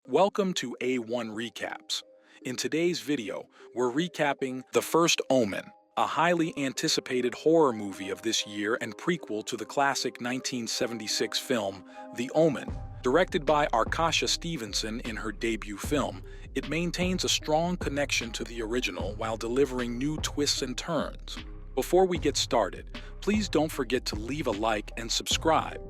Welcome to A1 Recaps. In today's video, we're recapping The First Omen, a highly anticipated horror movie of this year and prequel to the classic 1976 film The Omen. Directed by Arkasha Stevenson in her debut film, it maintains a strong connection to the original while delivering new twists and turns. Before we get started, please don't forget to leave a like and subscribe.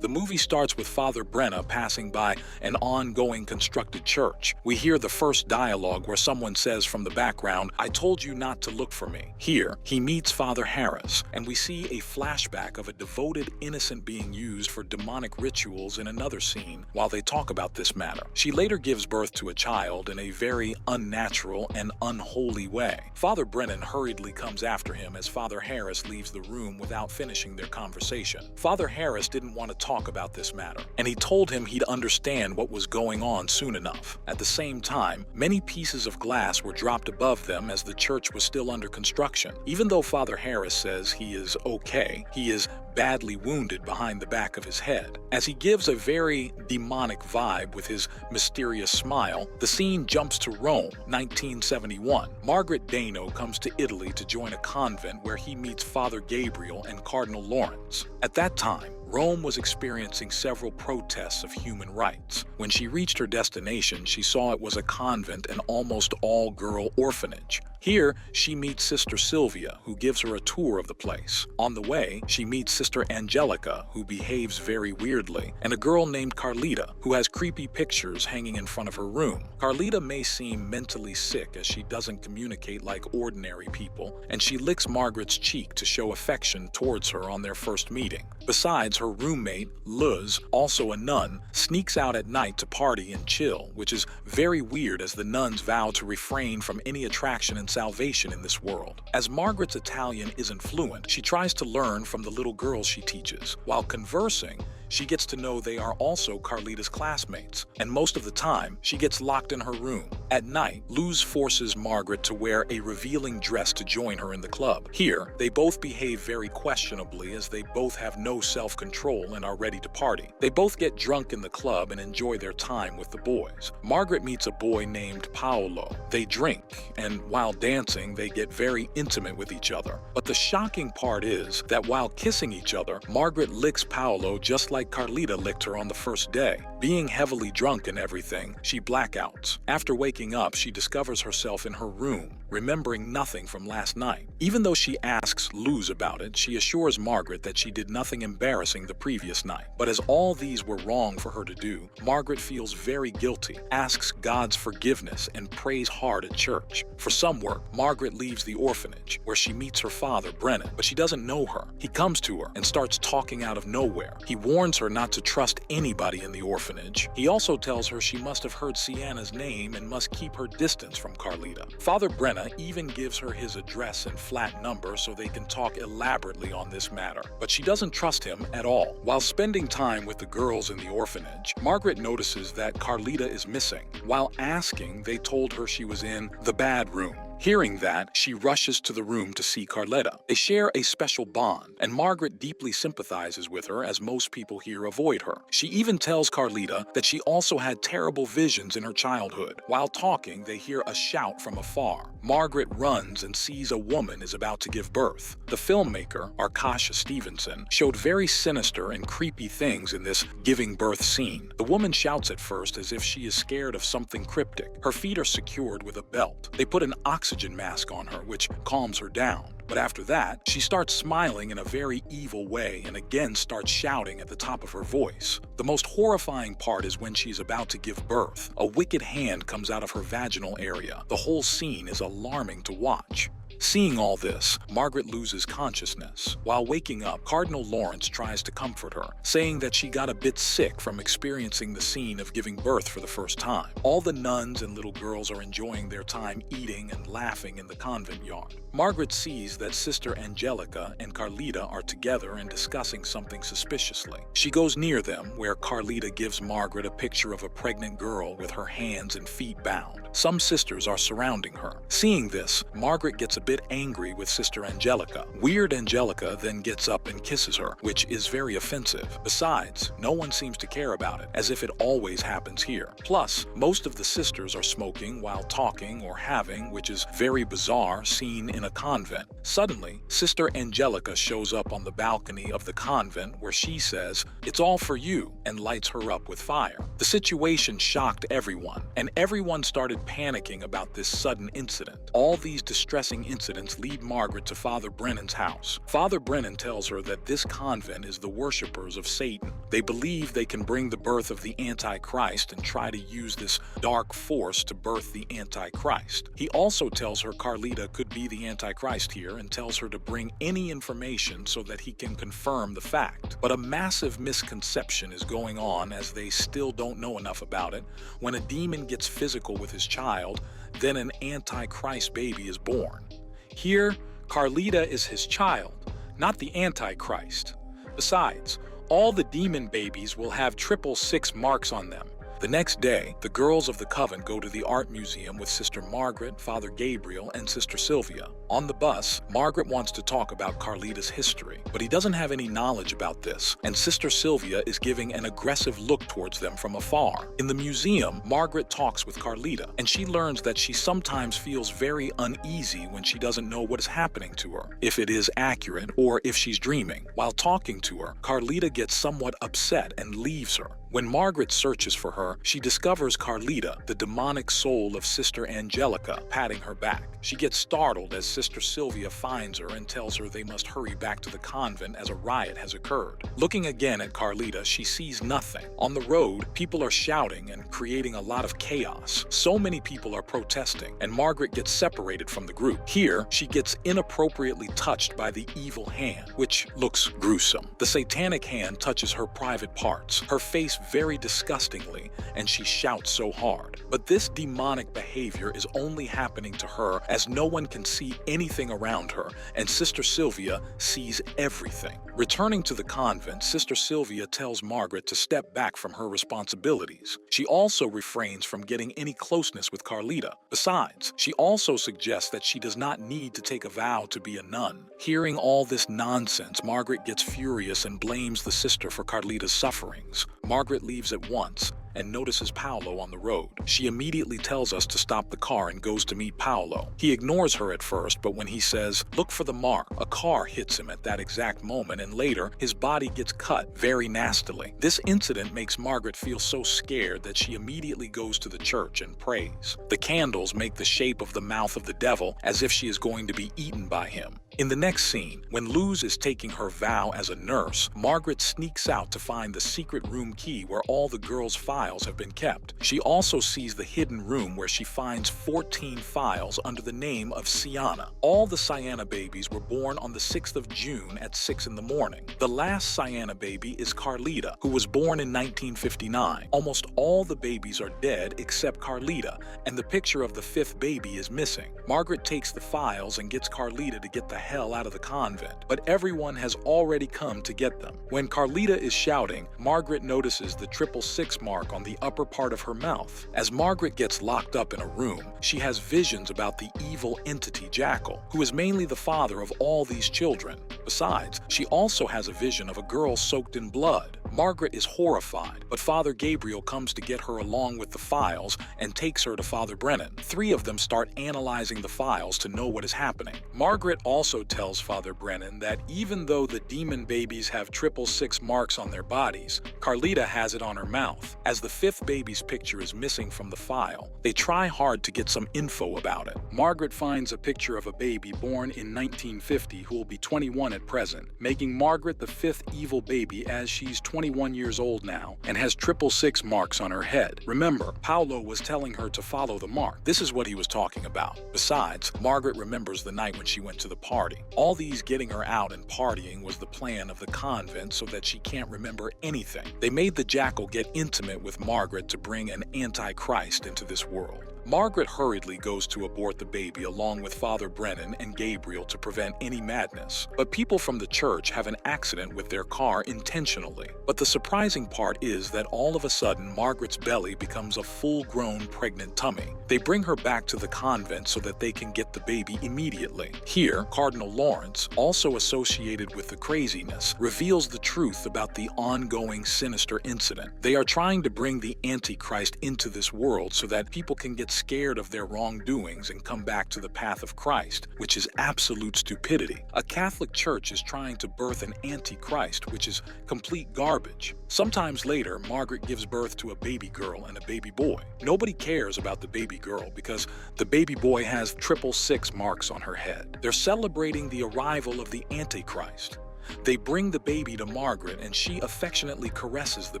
The movie starts with Father Brenna passing by an ongoing constructed church. We hear the first dialogue where someone says from the background, "I told you not to look for me." Here, he meets Father Harris, and we see a flashback of a devoted innocent being used for demonic rituals in another scene while they talk about this matter. She later gives birth to a child in a very unnatural and unholy way. Father Brennan hurriedly comes after him as Father Harris leaves the room without finishing their conversation. Father Harris didn't want to talk about this matter, and he told him he'd understand what was going on soon enough. At the same time, many pieces of glass were dropped above them as the church was still under construction. Even though Father Harris says he is okay, he is badly wounded behind the back of his head. As he gives a very demonic vibe with his mysterious smile, the scene jumps to Rome, 1971. Margaret Dano comes to Italy to join a convent where he meets Father Gabriel and Cardinal Lawrence. At that time, Rome was experiencing several protests of human rights. When she reached her destination, she saw it was a convent and almost all-girl orphanage. Here, she meets Sister Sylvia, who gives her a tour of the place. On the way, she meets Sister Angelica, who behaves very weirdly, and a girl named Carlita, who has creepy pictures hanging in front of her room. Carlita may seem mentally sick as she doesn't communicate like ordinary people, and she licks Margaret's cheek to show affection towards her on their first meeting. Besides, her roommate, Luz, also a nun, sneaks out at night to party and chill, which is very weird as the nuns vow to refrain from any attraction and salvation in this world. As Margaret's Italian isn't fluent, she tries to learn from the little girls she teaches. While conversing, she gets to know they are also Carlita's classmates, and most of the time, she gets locked in her room. At night, Luz forces Margaret to wear a revealing dress to join her in the club. Here, they both behave very questionably as they both have no self-control and are ready to party. They both get drunk in the club and enjoy their time with the boys. Margaret meets a boy named Paolo. They drink, and while dancing, they get very intimate with each other. But the shocking part is that while kissing each other, Margaret licks Paolo just like Carlita licked her on the first day. Being heavily drunk and everything, she blackouts. After waking up, she discovers herself in her room, remembering nothing from last night. Even though she asks Luz about it, she assures Margaret that she did nothing embarrassing the previous night. But as all these were wrong for her to do, Margaret feels very guilty, asks God's forgiveness, and prays hard at church. For some work, Margaret leaves the orphanage, where she meets her father, Brennan, but she doesn't know her. He comes to her and starts talking out of nowhere. He warns her not to trust anybody in the orphanage. He also tells her she must have heard Sienna's name and must keep her distance from Carlita. Father Brenna even gives her his address and flat number so they can talk elaborately on this matter, but she doesn't trust him at all. While spending time with the girls in the orphanage, Margaret notices that Carlita is missing. While asking, they told her she was in the bad room. Hearing that, she rushes to the room to see Carlita. They share a special bond, and Margaret deeply sympathizes with her as most people here avoid her. She even tells Carlita that she also had terrible visions in her childhood. While talking, they hear a shout from afar. Margaret runs and sees a woman is about to give birth. The filmmaker, Arkasha Stevenson, showed very sinister and creepy things in this giving birth scene. The woman shouts at first as if she is scared of something cryptic. Her feet are secured with a belt. They put an oxygen mask on her, which calms her down. But after that, she starts smiling in a very evil way and again starts shouting at the top of her voice. The most horrifying part is when she's about to give birth. A wicked hand comes out of her vaginal area. The whole scene is alarming to watch. Seeing all this, Margaret loses consciousness. While waking up, Cardinal Lawrence tries to comfort her, saying that she got a bit sick from experiencing the scene of giving birth for the first time. All the nuns and little girls are enjoying their time eating and laughing in the convent yard. Margaret sees that Sister Angelica and Carlita are together and discussing something suspiciously. She goes near them, where Carlita gives Margaret a picture of a pregnant girl with her hands and feet bound. Some sisters are surrounding her. Seeing this, Margaret gets a bit angry with Sister Angelica. Weird Angelica then gets up and kisses her, which is very offensive. Besides, no one seems to care about it, as if it always happens here. Plus, most of the sisters are smoking while talking or having, which is very bizarre, seen in a convent. Suddenly, Sister Angelica shows up on the balcony of the convent where she says, "It's all for you," and lights her up with fire. The situation shocked everyone, and everyone started panicking about this sudden incident. All these distressing incidents lead Margaret to Father Brennan's house. Father Brennan tells her that this convent is the worshippers of Satan. They believe they can bring the birth of the Antichrist and try to use this dark force to birth the Antichrist. He also tells her Carlita could be the Antichrist here and tells her to bring any information so that he can confirm the fact. But a massive misconception is going on, as they still don't know enough about it. When a demon gets physical with his child, then an Antichrist baby is born. Here, Carlita is his child, not the Antichrist. Besides, all the demon babies will have 666 marks on them. The next day, the girls of the coven go to the art museum with Sister Margaret, Father Gabriel, and Sister Sylvia. On the bus, Margaret wants to talk about Carlita's history, but he doesn't have any knowledge about this, and Sister Sylvia is giving an aggressive look towards them from afar. In the museum, Margaret talks with Carlita, and she learns that she sometimes feels very uneasy when she doesn't know what is happening to her, if it is accurate or if she's dreaming. While talking to her, Carlita gets somewhat upset and leaves her. When Margaret searches for her, she discovers Carlita, the demonic soul of Sister Angelica, patting her back. She gets startled as Sister Sylvia finds her and tells her they must hurry back to the convent as a riot has occurred. Looking again at Carlita, she sees nothing. On the road, people are shouting and creating a lot of chaos. So many people are protesting, and Margaret gets separated from the group. Here, she gets inappropriately touched by the evil hand, which looks gruesome. The satanic hand touches her private parts, her face very disgustingly, and she shouts so hard. But this demonic behavior is only happening to her, as no one can see anything around her, and Sister Sylvia sees everything. Returning to the convent, Sister Sylvia tells Margaret to step back from her responsibilities. She also refrains from getting any closeness with Carlita. Besides, she also suggests that she does not need to take a vow to be a nun. Hearing all this nonsense, Margaret gets furious and blames the sister for Carlita's sufferings. Margaret leaves at once and notices Paolo on the road. She immediately tells us to stop the car and goes to meet Paolo. He ignores her at first, but when he says, "Look for the mark," a car hits him at that exact moment, and later, his body gets cut very nastily. This incident makes Margaret feel so scared that she immediately goes to the church and prays. The candles make the shape of the mouth of the devil, as if she is going to be eaten by him. In the next scene, when Luz is taking her vow as a nurse, Margaret sneaks out to find the secret room key where all the girls' files have been kept. She also sees the hidden room where she finds 14 files under the name of Sienna. All the Sienna babies were born on the 6th of June at 6 in the morning. The last Sienna baby is Carlita, who was born in 1959. Almost all the babies are dead except Carlita, and the picture of the 5th baby is missing. Margaret takes the files and gets Carlita to get the hell out of the convent, but everyone has already come to get them. When Carlita is shouting, Margaret notices the 666 mark on the upper part of her mouth. As Margaret gets locked up in a room, she has visions about the evil entity Jackal, who is mainly the father of all these children. Besides, she also has a vision of a girl soaked in blood. Margaret is horrified, but Father Gabriel comes to get her along with the files and takes her to Father Brennan. 3 of them start analyzing the files to know what is happening. Margaret also tells Father Brennan that even though the demon babies have 666 marks on their bodies, Carlita has it on her mouth. As the 5th baby's picture is missing from the file, they try hard to get some info about it. Margaret finds a picture of a baby born in 1950 who will be 21 at present, making Margaret the 5th evil baby, as she's 21 years old now and has 666 marks on her head. Remember, Paolo was telling her to follow the mark. This is what he was talking about. Besides, Margaret remembers the night when she went to the party. All these getting her out and partying was the plan of the convent so that she can't remember anything. They made the Jackal get intimate with Margaret to bring an Antichrist into this world. Margaret hurriedly goes to abort the baby along with Father Brennan and Gabriel to prevent any madness. But people from the church have an accident with their car intentionally. But the surprising part is that all of a sudden Margaret's belly becomes a full-grown pregnant tummy. They bring her back to the convent so that they can get the baby immediately. Here, Cardinal Lawrence, also associated with the craziness, reveals the truth about the ongoing sinister incident. They are trying to bring the Antichrist into this world so that people can get scared of their wrongdoings and come back to the path of Christ, which is absolute stupidity. A Catholic church is trying to birth an Antichrist, which is complete garbage. Sometimes later, Margaret gives birth to a baby girl and a baby boy. Nobody cares about the baby girl because the baby boy has 666 marks on her head. They're celebrating the arrival of the Antichrist. They bring the baby to Margaret and she affectionately caresses the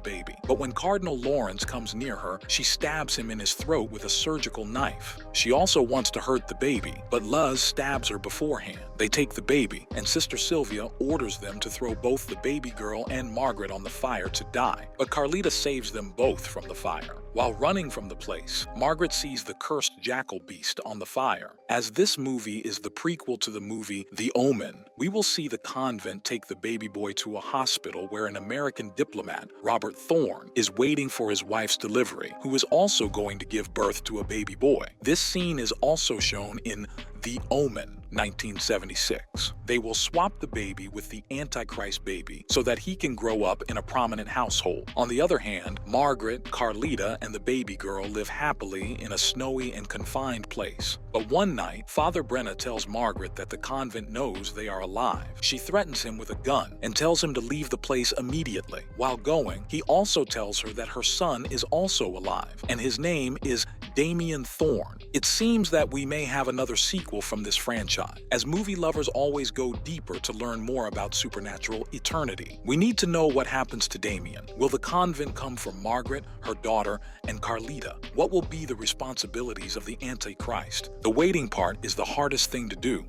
baby. But when Cardinal Lawrence comes near her, she stabs him in his throat with a surgical knife. She also wants to hurt the baby, but Luz stabs her beforehand. They take the baby, and Sister Sylvia orders them to throw both the baby girl and Margaret on the fire to die. But Carlita saves them both from the fire. While running from the place, Margaret sees the cursed jackal beast on the fire. As this movie is the prequel to the movie The Omen, we will see the convent take the baby boy to a hospital where an American diplomat, Robert Thorne, is waiting for his wife's delivery, who is also going to give birth to a baby boy. This scene is also shown in The Omen, 1976. They will swap the baby with the Antichrist baby so that he can grow up in a prominent household. On the other hand, Margaret, Carlita, and the baby girl live happily in a snowy and confined place. But one night, Father Brenna tells Margaret that the convent knows they are alive. She threatens him with a gun and tells him to leave the place immediately. While going, he also tells her that her son is also alive, and his name is Damien Thorne. It seems that we may have another sequel from this franchise, as movie lovers always go deeper to learn more about supernatural eternity. We need to know what happens to Damien. Will the convent come for Margaret, her daughter, and Carlita? What will be the responsibilities of the Antichrist? The waiting part is the hardest thing to do.